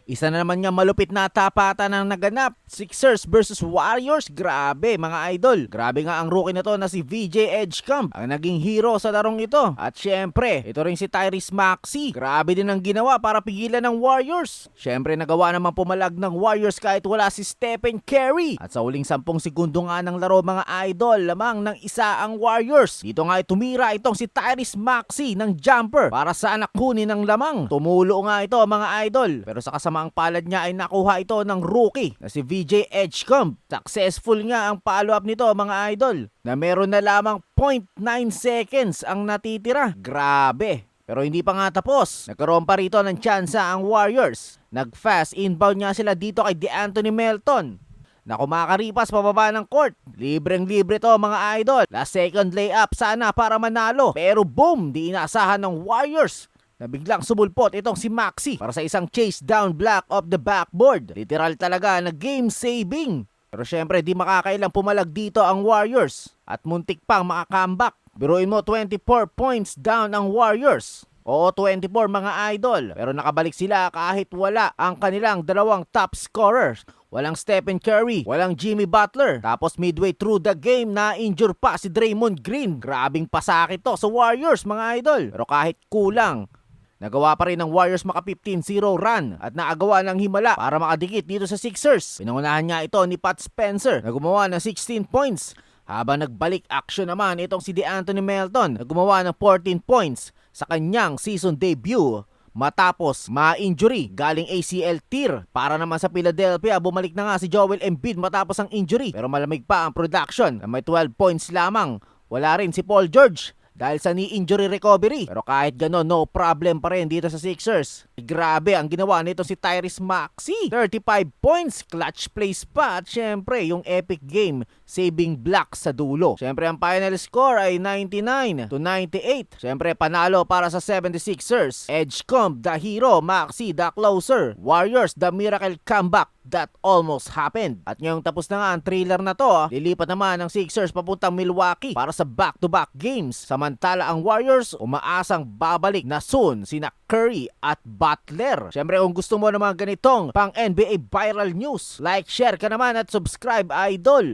Isa na naman nga malupit na tapatan ang naganap. Sixers versus Warriors. Grabe mga idol. Grabe nga ang rookie na to na si VJ Edgecomb ang naging hero sa larong ito. At syempre, ito rin si Tyrese Maxey. Grabe din ang ginawa para pigilan ng Warriors. Syempre nagawa naman pumalag ng Warriors kahit wala si Stephen Curry. At sa huling 10 segundo nga ng laro mga idol, lamang ng isa ang Warriors. Dito nga tumira itong si Tyrese Maxey ng jumper para sa anak kunin ng lamang. Tumulo nga ito mga idol. Pero sa kasamaang palad niya ay nakuha ito ng rookie na si VJ Edgecomb. Successful nga ang follow-up nito mga idol na meron na lamang 0.9 seconds ang natitira. Grabe. Pero hindi pa nga tapos. Nagkaroon pa rito ng tsansa ang Warriors. Nag-fast inbound nga sila dito kay DeAnthony Melton na kumakaripas pababa ng court. Libreng-libre to mga idol. Last second layup sana para manalo. Pero boom, di inaasahan ng Warriors na biglang sumulpot itong si Maxey para sa isang chase down block of the backboard. Literal talaga na game saving. Pero syempre di makakailang pumalag dito ang Warriors at muntik pang makakomeback. Biruin mo 24 points down ang Warriors. Oo, 24 mga idol. Pero nakabalik sila kahit wala ang kanilang dalawang top scorers. Walang Stephen Curry, walang Jimmy Butler. Tapos midway through the game, na-injure pa si Draymond Green. Grabing pasakit to sa Warriors mga idol. Pero kahit kulang, nagawa pa rin ng Warriors maka 15-0 run at naagawa ng himala para makadikit dito sa Sixers. Pinangunahan niya ito ni Pat Spencer na gumawa ng 16 points. Habang nagbalik action naman itong si DeAnthony Melton na gumawa ng 14 points sa kanyang season debut matapos ma-injury galing ACL tear. Para naman sa Philadelphia, bumalik na nga si Joel Embiid matapos ang injury. Pero malamig pa ang production na may 12 points lamang. Wala rin si Paul George dahil sa knee injury recovery. Pero kahit gano'n, no problem pa rin dito sa Sixers. Grabe ang ginawa nito si Tyrese Maxey. 35 points, clutch plays pa at syempre yung epic game saving block sa dulo. Syempre ang final score ay 99-98. Syempre panalo para sa 76ers. Edgecomb the hero, Maxey the closer. Warriors the miracle comeback that almost happened. At ngayong tapos na nga ang thriller na to, lilipat naman ng Sixers papuntang Milwaukee para sa back-to-back games. Samantala ang Warriors umaasang babalik na soon sina Curry at Butler. Syempre kung gusto mo ng mga ganitong pang NBA viral news, like, share ka naman at subscribe idol.